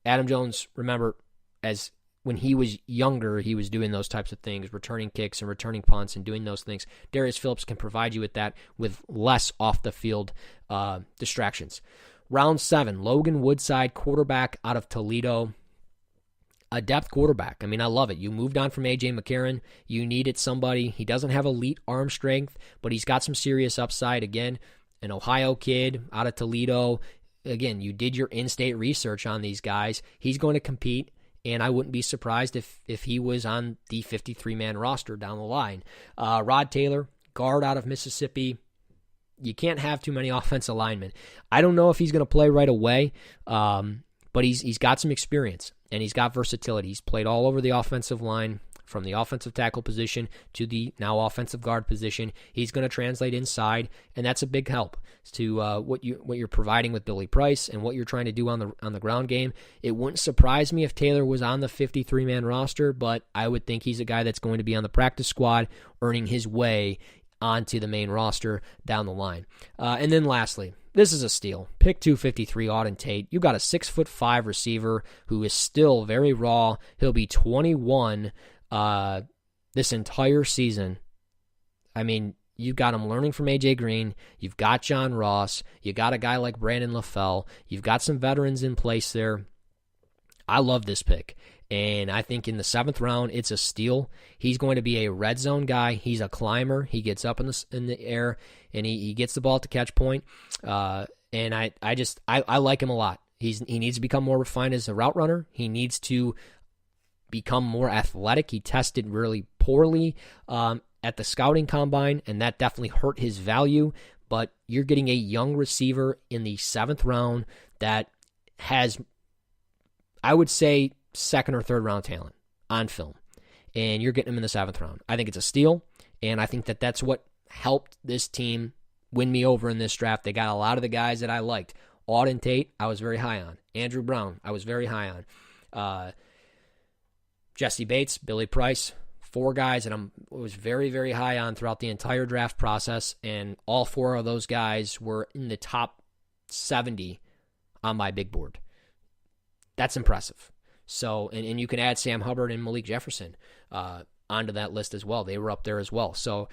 Adam Jones, remember, as when he was younger, he was doing those types of things, returning kicks and returning punts and doing those things. Darius Phillips can provide you with that with less off-the-field distractions. Round 7, Logan Woodside, quarterback out of Toledo. A depth quarterback. I mean, I love it. You moved on from A.J. McCarron. You needed somebody. He doesn't have elite arm strength, but he's got some serious upside. Again, an Ohio kid out of Toledo. Again, you did your in-state research on these guys. He's going to compete, and I wouldn't be surprised if he was on the 53-man roster down the line. Rod Taylor, guard out of Mississippi. You can't have too many offensive linemen. I don't know if he's going to play right away, but he's got some experience. And he's got versatility. He's played all over the offensive line, from the offensive tackle position to the now offensive guard position. He's going to translate inside, and that's a big help to what you're providing with Billy Price and what you're trying to do on the ground game. It wouldn't surprise me if Taylor was on the 53-man roster, but I would think he's a guy that's going to be on the practice squad, earning his way onto the main roster down the line. And then lastly, this is a steal. Pick 253, Auden Tate. You got a 6'5" receiver who is still very raw. He'll be 21 this entire season. I mean, you've got him learning from A.J. Green. You've got John Ross. You got a guy like Brandon LaFell. You've got some veterans in place there. I love this pick. And I think in the 7th round, it's a steal. He's going to be a red zone guy. He's a climber. He gets up in the air, and he gets the ball at the catch point. And I like him a lot. He needs to become more refined as a route runner. He needs to become more athletic. He tested really poorly at the scouting combine, and that definitely hurt his value. But you're getting a young receiver in the 7th round that has, I would say, 2nd or 3rd round talent on film, and you're getting him in the 7th round. I think it's a steal, and I think that's what helped this team win me over in this draft. They got a lot of the guys that I liked. Auden Tate, I was very high on. Andrew Brown, I was very high on. Jesse Bates, Billy Price, 4 guys that I was very, very high on throughout the entire draft process, and all 4 of those guys were in the top 70 on my big board. That's impressive. So, and you can add Sam Hubbard and Malik Jefferson onto that list as well. They were up there as well. So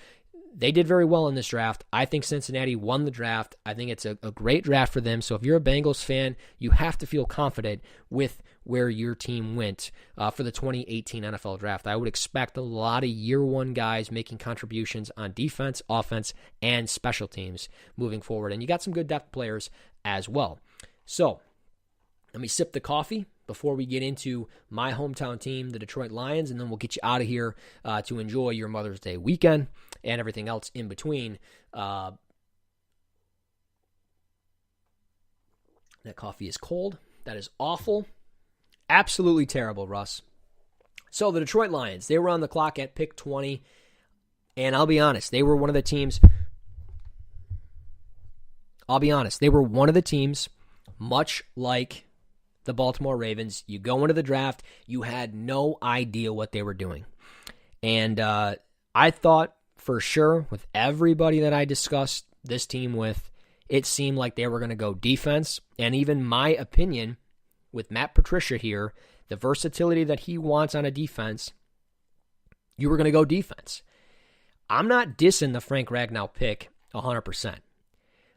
they did very well in this draft. I think Cincinnati won the draft. I think it's a great draft for them. So if you're a Bengals fan, you have to feel confident with where your team went for the 2018 NFL draft. I would expect a lot of year 1 guys making contributions on defense, offense, and special teams moving forward. And you got some good depth players as well. So let me sip the coffee before we get into my hometown team, the Detroit Lions, and then we'll get you out of here to enjoy your Mother's Day weekend and everything else in between. That coffee is cold. That is awful. Absolutely terrible, Russ. So the Detroit Lions, they were on the clock at pick 20. And I'll be honest, they were one of the teams, much like the Baltimore Ravens. You go into the draft, you had no idea what they were doing. And I thought for sure with everybody that I discussed this team with, it seemed like they were going to go defense. And even my opinion with Matt Patricia here, the versatility that he wants on a defense, you were going to go defense. I'm not dissing the Frank Ragnow pick 100%.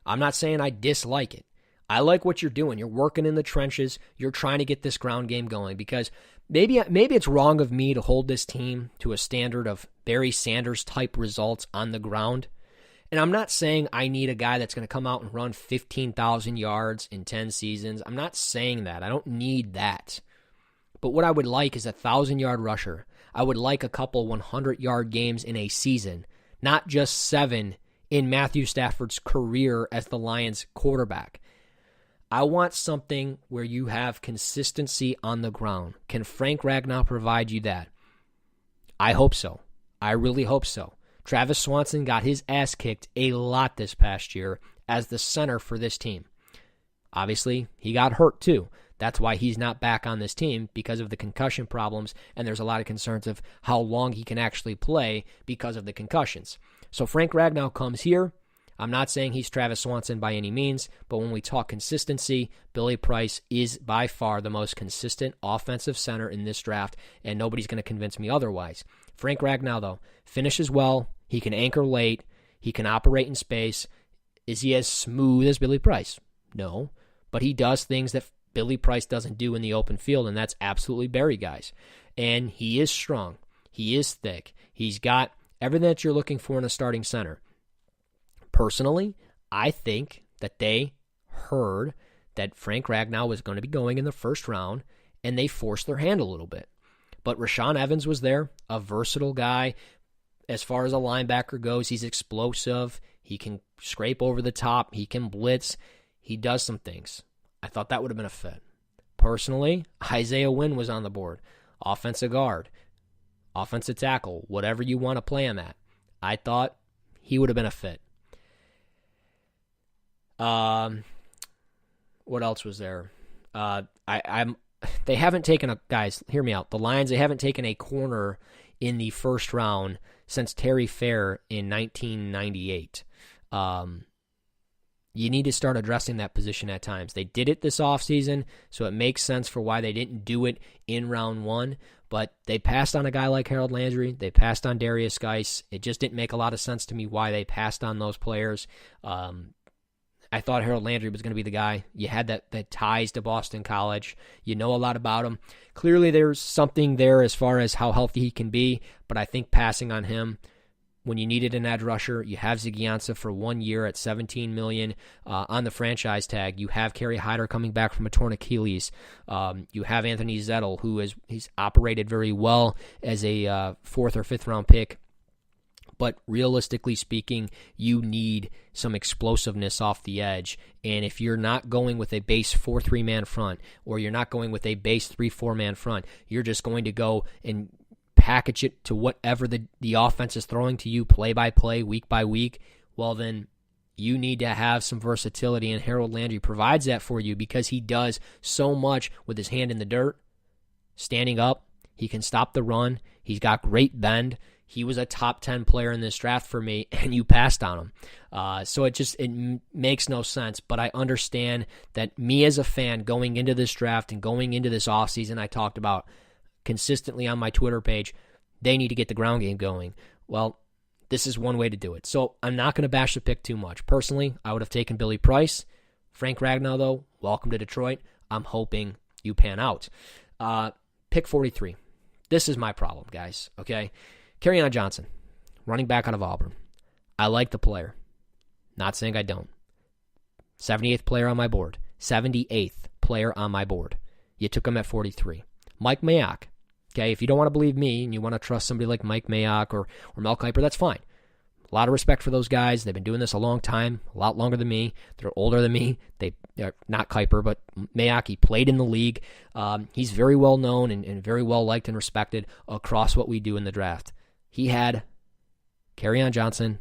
I'm not saying I dislike it. I like what you're doing. You're working in the trenches. You're trying to get this ground game going because maybe it's wrong of me to hold this team to a standard of Barry Sanders type results on the ground. And I'm not saying I need a guy that's going to come out and run 15,000 yards in 10 seasons. I'm not saying that. I don't need that. But what I would like is a 1,000-yard rusher. I would like a couple 100-yard games in a season, not just 7 in Matthew Stafford's career as the Lions quarterback. I want something where you have consistency on the ground. Can Frank Ragnow provide you that? I hope so. I really hope so. Travis Swanson got his ass kicked a lot this past year as the center for this team. Obviously, he got hurt too. That's why he's not back on this team because of the concussion problems, and there's a lot of concerns of how long he can actually play because of the concussions. So Frank Ragnow comes here. I'm not saying he's Travis Swanson by any means, but when we talk consistency, Billy Price is by far the most consistent offensive center in this draft, and nobody's going to convince me otherwise. Frank Ragnow, though, finishes well. He can anchor late. He can operate in space. Is he as smooth as Billy Price? No, but he does things that Billy Price doesn't do in the open field, and that's absolutely Barry guys. And he is strong. He is thick. He's got everything that you're looking for in a starting center. Personally, I think that they heard that Frank Ragnow was going to be going in the first round, and they forced their hand a little bit. But Rashaan Evans was there, a versatile guy. As far as a linebacker goes, he's explosive. He can scrape over the top. He can blitz. He does some things. I thought that would have been a fit. Personally, Isaiah Wynn was on the board. Offensive guard, offensive tackle, whatever you want to play him at. I thought he would have been a fit. What else was there? They haven't taken a, guys, hear me out. The Lions, they haven't taken a corner in the first round since Terry Fair in 1998. You need to start addressing that position at times. They did it this offseason, so it makes sense for why they didn't do it in round one, but they passed on a guy like Harold Landry. They passed on Darius Geis. It just didn't make a lot of sense to me why they passed on those players. I thought Harold Landry was going to be the guy. You had that ties to Boston College. You know a lot about him. Clearly there's something there as far as how healthy he can be, but I think passing on him when you needed an edge rusher, you have Ziggy Ansah for 1 year at $17 million on the franchise tag. You have Kerry Hyder coming back from a torn Achilles. You have Anthony Zettel, he's operated very well as a 4th or 5th round pick. But realistically speaking, you need some explosiveness off the edge. And if you're not going with a base 4-3 man front, or you're not going with a base 3-4 man front, you're just going to go and package it to whatever the offense is throwing to you play by play, week by week, well then you need to have some versatility, and Harold Landry provides that for you because he does so much with his hand in the dirt, standing up. He can stop the run. He's got great bend. He was a top 10 player in this draft for me, and you passed on him. So it makes no sense, but I understand that me as a fan going into this draft and going into this offseason, I talked about consistently on my Twitter page, they need to get the ground game going. Well, this is one way to do it. So I'm not going to bash the pick too much. Personally, I would have taken Billy Price. Frank Ragnow, though, welcome to Detroit. I'm hoping you pan out. Pick 43. This is my problem, guys, okay? Kerryon Johnson, running back out of Auburn. I like the player. Not saying I don't. 78th player on my board. 78th player on my board. You took him at 43. Mike Mayock. Okay, if you don't want to believe me and you want to trust somebody like Mike Mayock or Mel Kiper, that's fine. A lot of respect for those guys. They've been doing this a long time, a lot longer than me. They're older than me. They're not Kuiper, but Mayock, he played in the league. He's very well known and very well liked and respected across what we do in the draft. He had Kerryon Johnson,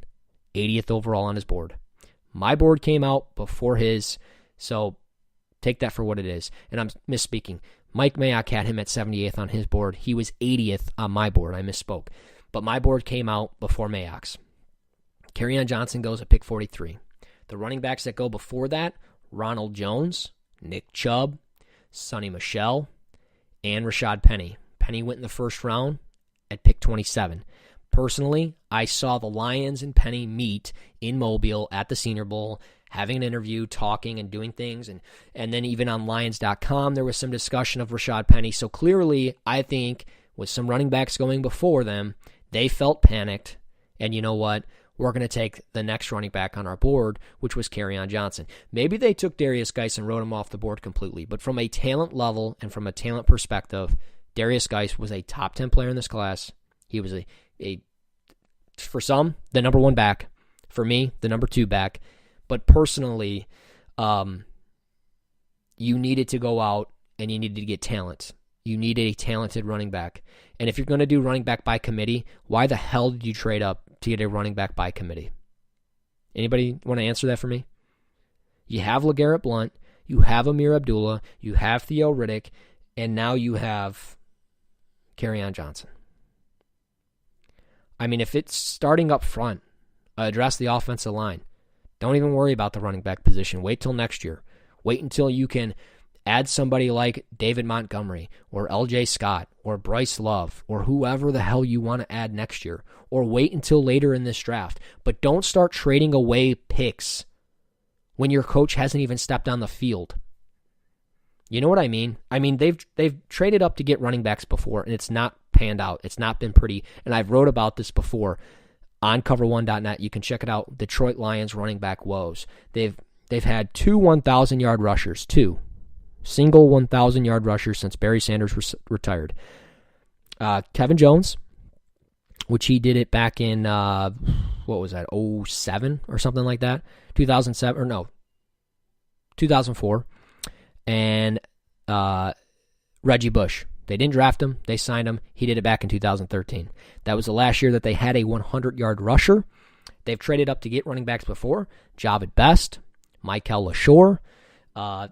80th overall on his board. My board came out before his, so take that for what it is. And I'm misspeaking. Mike Mayock had him at 78th on his board. He was 80th on my board. I misspoke. But my board came out before Mayock's. Kerryon Johnson goes at pick 43. The running backs that go before that, Ronald Jones, Nick Chubb, Sonny Michel, and Rashad Penny. Penny went in the first round at pick 27. Personally, I saw the Lions and Penny meet in Mobile at the Senior Bowl, having an interview, talking and doing things. And then even on Lions.com, there was some discussion of Rashad Penny. So clearly, I think with some running backs going before them, they felt panicked. And you know what? We're going to take the next running back on our board, which was Kerryon Johnson. Maybe they took Darius Geis and wrote him off the board completely. But from a talent level and from a talent perspective, Darius Geis was a top 10 player in this class. He was a for some, the number 1 back. For me, the number 2 back. But personally, you needed to go out and you needed to get talent. You needed a talented running back. And if you're going to do running back by committee, why the hell did you trade up to get a running back by committee? Anybody want to answer that for me? You have LeGarrette Blount, you have Amir Abdullah, you have Theo Riddick, and now you have Kerryon Johnson. I mean, if it's starting up front, address the offensive line. Don't even worry about the running back position. Wait till next year. Wait until you can add somebody like David Montgomery or LJ Scott or Bryce Love or whoever the hell you want to add next year. Or wait until later in this draft. But don't start trading away picks when your coach hasn't even stepped on the field. You know what I mean? I mean, they've traded up to get running backs before, and it's not panned out. It's not been pretty. And I've wrote about this before on cover1.net. You can check it out. Detroit Lions running back woes. They've had 2 1,000-yard rushers. 2 single 1,000-yard rushers since Barry Sanders retired. Kevin Jones, which he did it back in, 07 or something like that? 2007, or no, 2004. And Reggie Bush. They didn't draft him. They signed him. He did it back in 2013. That was the last year that they had a 100-yard rusher. They've traded up to get running backs before. Javid Best, Michael LaShore.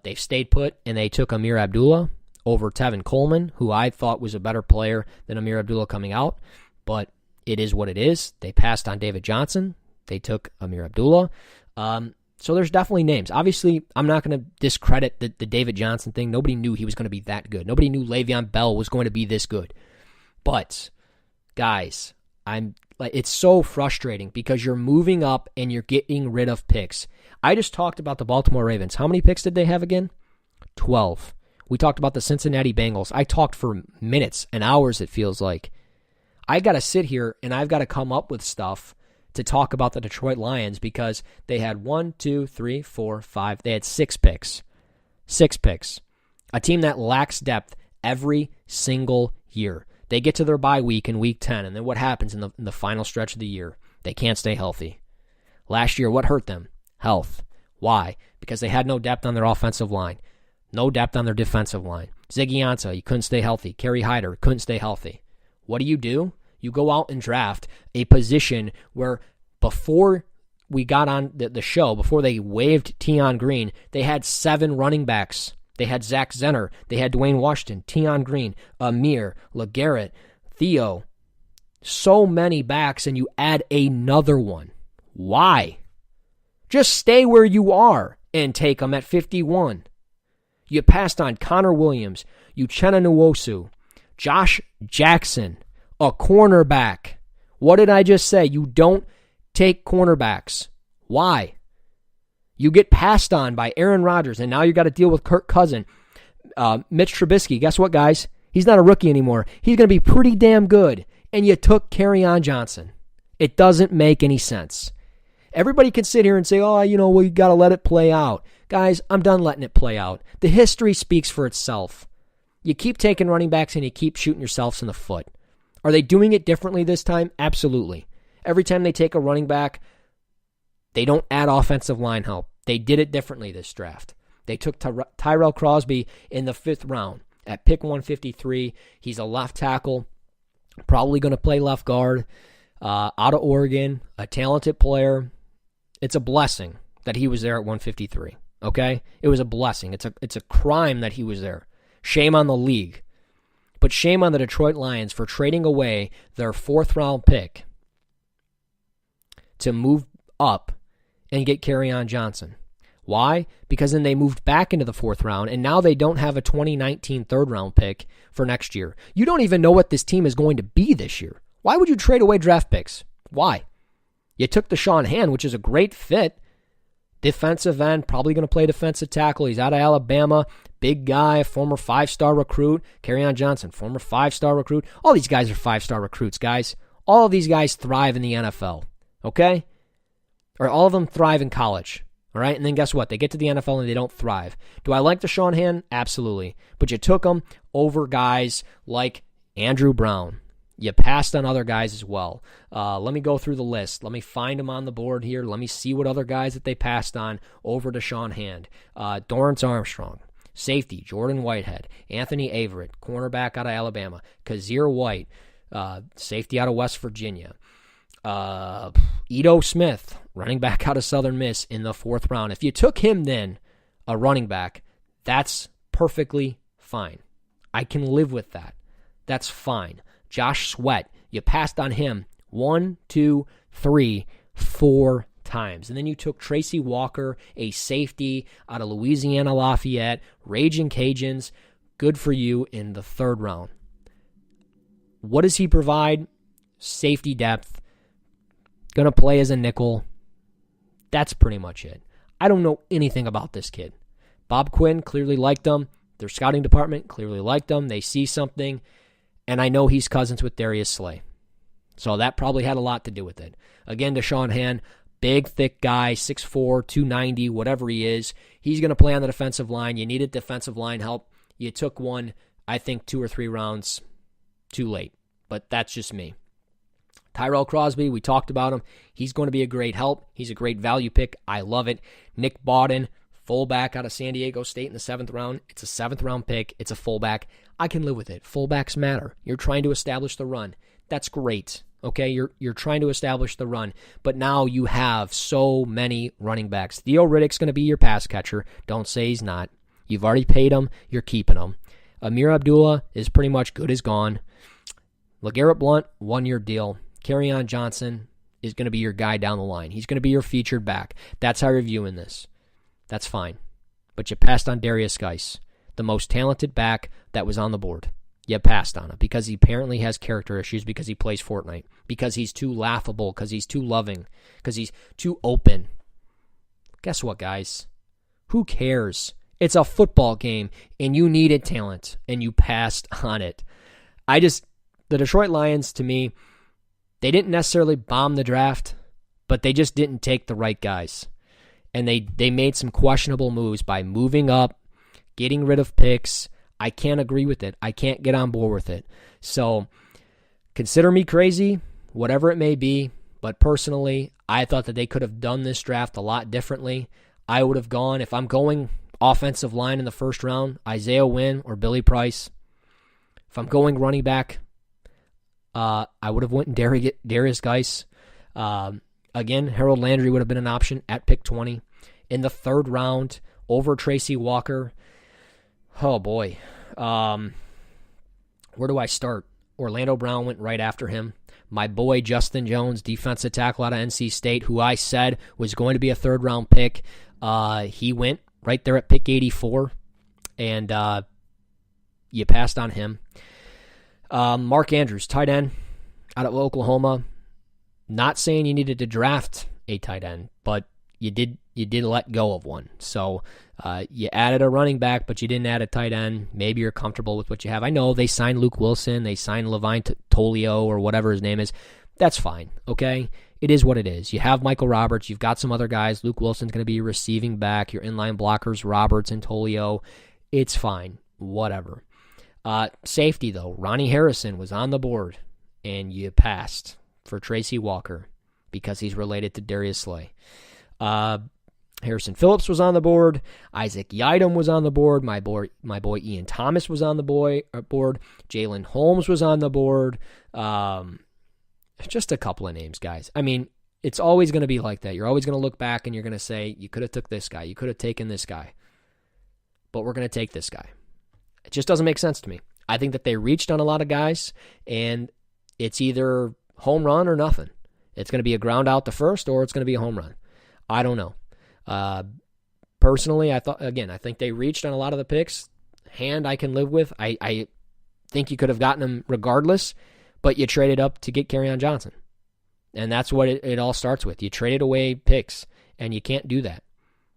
They've stayed put, and they took Amir Abdullah over Tevin Coleman, who I thought was a better player than Amir Abdullah coming out. But it is what it is. They passed on David Johnson. They took Amir Abdullah. So there's definitely names. Obviously, I'm not going to discredit the David Johnson thing. Nobody knew he was going to be that good. Nobody knew Le'Veon Bell was going to be this good. But, guys, it's so frustrating because you're moving up and you're getting rid of picks. I just talked about the Baltimore Ravens. How many picks did they have again? 12. We talked about the Cincinnati Bengals. I talked for minutes and hours, it feels like. I got to sit here and I've got to come up with stuff to talk about the Detroit Lions because they had 1, 2, 3, 4, 5. They had 6 picks. 6 picks. A team that lacks depth every single year. They get to their bye week in week 10, and then what happens in the final stretch of the year? They can't stay healthy. Last year, what hurt them? Health. Why? Because they had no depth on their offensive line. No depth on their defensive line. Ziggy Ansah, he couldn't stay healthy. Kerry Hyder couldn't stay healthy. What do? You go out and draft a position where before we got on the show, before they waived Tion Green, they had 7 running backs. They had Zach Zenner. They had Dwayne Washington, Tion Green, Amir, LeGarrette, Theo. So many backs, and you add another one. Why? Just stay where you are and take them at 51. You passed on Connor Williams, Uchenna Nwosu, Josh Jackson, a cornerback. What did I just say? You don't take cornerbacks. Why? You get passed on by Aaron Rodgers, and now you got to deal with Kirk Cousins. Mitch Trubisky, guess what, guys? He's not a rookie anymore. He's going to be pretty damn good. And you took Kerryon Johnson. It doesn't make any sense. Everybody can sit here and say, we got to let it play out. Guys, I'm done letting it play out. The history speaks for itself. You keep taking running backs and you keep shooting yourselves in the foot. Are they doing it differently this time? Absolutely. every time they take a running back, they don't add offensive line help. They did it differently this draft. They took Tyrell Crosby in the 5th round at pick 153. He's a left tackle, probably going to play left guard, out of Oregon, a talented player. It's a blessing that he was there at 153, okay? It was a blessing. It's a crime that he was there. Shame on the league. But shame on the Detroit Lions for trading away their 4th-round pick to move up and get Kerryon Johnson. Why? Because then they moved back into the 4th round, and now they don't have a 2019 3rd-round pick for next year. You don't even know what this team is going to be this year. Why would you trade away draft picks? Why? You took Deshaun Hand, which is a great fit. Defensive end, probably going to play defensive tackle. He's out of Alabama. Big guy, former 5-star recruit. Kerryon Johnson, former 5-star recruit. All these guys are 5-star recruits, guys. All of these guys thrive in the NFL, okay? Or all of them thrive in college, all right? And then guess what? They get to the NFL and they don't thrive. Do I like Deshaun Hand? Absolutely. But you took them over guys like Andrew Brown. You passed on other guys as well. Let me go through the list. Let me find them on the board here. Let me see what other guys that they passed on over Deshaun Hand. Dorrance Armstrong. Safety, Jordan Whitehead. Anthony Averett, cornerback out of Alabama. Kazir White, safety out of West Virginia. Ito Smith, running back out of Southern Miss in the 4th round. If you took him then, a running back, that's perfectly fine. I can live with that. That's fine. Josh Sweat, you passed on him 1, 2, 3, 4 times. And then you took Tracy Walker, a safety out of Louisiana Lafayette, Raging Cajuns. Good for you in the 3rd round. What does he provide? Safety depth. Going to play as a nickel. That's pretty much it. I don't know anything about this kid. Bob Quinn clearly liked him. Their scouting department clearly liked him. They see something. And I know he's cousins with Darius Slay. So that probably had a lot to do with it. Again, Deshaun Hand, big, thick guy, 6'4", 290, whatever he is. He's going to play on the defensive line. You needed defensive line help. You took one, I think, 2 or 3 rounds too late. But that's just me. Tyrell Crosby, we talked about him. He's going to be a great help. He's a great value pick. I love it. Nick Bawden, fullback out of San Diego State in the 7th round. It's a 7th-round pick. It's a fullback. I can live with it. Fullbacks matter. You're trying to establish the run. That's great. Okay, you're trying to establish the run. But now you have so many running backs. Theo Riddick's going to be your pass catcher. Don't say he's not. You've already paid him. You're keeping him. Amir Abdullah is pretty much good as gone. LeGarrette Blount, 1-year deal. Kerryon Johnson is going to be your guy down the line. He's going to be your featured back. That's how you're viewing this. That's fine. But you passed on Darius Geis, the most talented back that was on the board. You passed on it because he apparently has character issues, because he plays Fortnite, because he's too laughable, because he's too loving, because he's too open. Guess what, guys? Who cares? It's a football game, and you needed talent, and you passed on it. The Detroit Lions, to me, they didn't necessarily bomb the draft, but they just didn't take the right guys. And they made some questionable moves by moving up, getting rid of picks. I can't agree with it. I can't get on board with it. So consider me crazy, whatever it may be. But personally, I thought that they could have done this draft a lot differently. I would have gone, if I'm going offensive line in the 1st round, Isaiah Wynn or Billy Price. If I'm going running back, I would have went and Darius Geis. Again, Harold Landry would have been an option at pick 20. In the 3rd round, over Tracy Walker. Oh, boy. Where do I start? Orlando Brown went right after him. My boy Justin Jones, defensive tackle out of NC State, who I said was going to be a 3rd-round pick. He went right there at pick 84, and you passed on him. Mark Andrews, tight end out of Oklahoma. Not saying you needed to draft a tight end, but you did let go of one. So you added a running back, but you didn't add a tight end. Maybe you're comfortable with what you have. I know they signed Luke Wilson. They signed Levine Tolio or whatever his name is. That's fine, okay? It is what it is. You have Michael Roberts. You've got some other guys. Luke Wilson's going to be your receiving back. Your inline blockers, Roberts and Tolio. It's fine. Whatever. Safety, though. Ronnie Harrison was on the board, and you passed for Tracy Walker. because he's related to Darius Slay. Harrison Phillips was on the board. Isaac Yiadom was on the board. My boy Ian Thomas was on the board. Jalen Holmes was on the board. Just a couple of names, guys. I mean, it's always going to be like that. You're always going to look back and you're going to say, you could have took this guy. You could have taken this guy. But we're going to take this guy. It just doesn't make sense to me. I think that they reached on a lot of guys, and it's either home run or nothing. It's going to be a ground out the first, or it's going to be a home run. I don't know. Personally, I think they reached on a lot of the picks. Hand I can live with. I think you could have gotten him regardless, but you traded up to get Kerryon Johnson. And that's what it all starts with. You traded away picks, and you can't do that.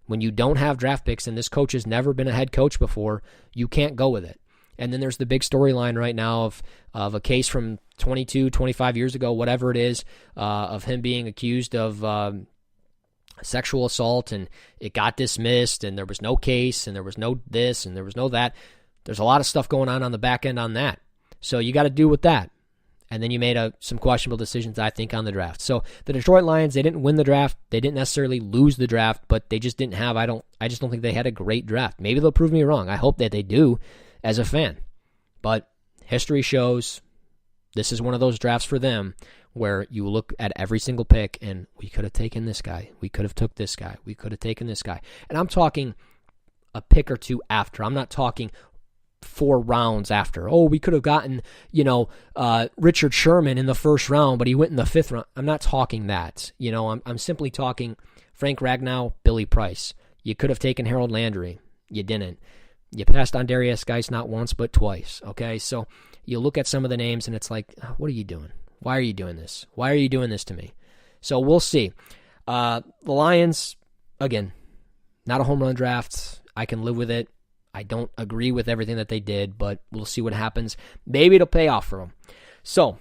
When you don't have draft picks, and this coach has never been a head coach before, you can't go with it. And then there's the big storyline right now of a case from 22, 25 years ago, whatever it is, of him being accused of sexual assault, and it got dismissed, and there was no case, and there was no this, and there was no that. There's a lot of stuff going on the back end on that. So you got to do with that. And then you made some questionable decisions, I think, on the draft. So the Detroit Lions, they didn't win the draft. They didn't necessarily lose the draft, but they just didn't have, I just don't think they had a great draft. Maybe they'll prove me wrong. I hope that they do as a fan. But history shows this is one of those drafts for them where you look at every single pick and we could have taken this guy. We could have took this guy. We could have taken this guy. And I'm talking a pick or two after. I'm not talking 4 rounds after. Oh, we could have gotten, Richard Sherman in the first round, but he went in the 5th round. I'm not talking that. I'm simply talking Frank Ragnow, Billy Price. You could have taken Harold Landry. You didn't. You passed on Darius Geis not once, but twice. Okay, so you look at some of the names and it's like, what are you doing? Why are you doing this? Why are you doing this to me? So we'll see. The Lions, again, not a home run draft. I can live with it. I don't agree with everything that they did, but we'll see what happens. Maybe it'll pay off for them. So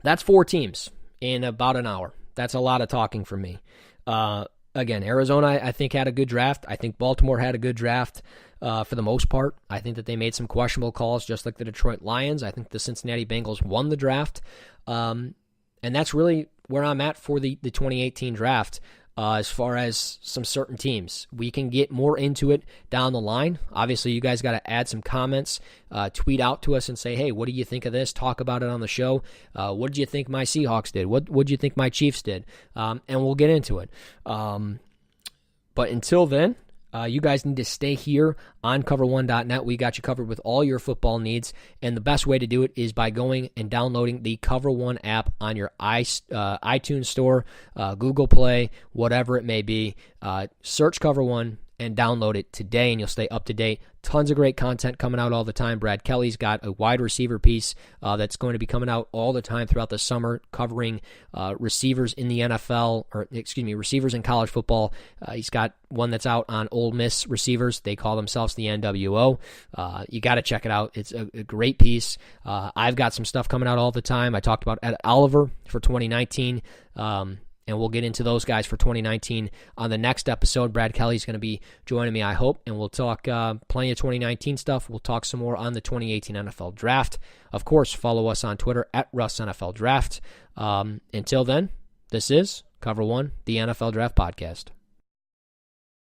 that's 4 teams in about an hour. That's a lot of talking for me. Again, Arizona, I think, had a good draft. I think Baltimore had a good draft for the most part. I think that they made some questionable calls, just like the Detroit Lions. I think the Cincinnati Bengals won the draft. And that's really where I'm at for the 2018 draft. As far as some certain teams, we can get more into it down the line. Obviously, you guys got to add some comments, tweet out to us and say, hey, what do you think of this? Talk about it on the show. What did you think my Seahawks did? What did you think my Chiefs did? And we'll get into it. But until then, you guys need to stay here on cover1.net. We got you covered with all your football needs, and the best way to do it is by going and downloading the Cover One app on your iTunes store, Google Play, whatever it may be. Search Cover One and download it today, and you'll stay up to date. Tons of great content coming out all the time. Brad Kelly's got a wide receiver piece that's going to be coming out all the time throughout the summer, covering receivers in the NFL, receivers in college football. He's got one that's out on Ole Miss receivers. They call themselves the NWO. You got to check it out. It's a great piece. I've got some stuff coming out all the time. I talked about Ed Oliver for 2019. And we'll get into those guys for 2019 on the next episode. Brad Kelly's going to be joining me, I hope, and we'll talk plenty of 2019 stuff. We'll talk some more on the 2018 NFL Draft. Of course, follow us on Twitter at RussNFL Draft. Until then, this is Cover One, the NFL Draft Podcast.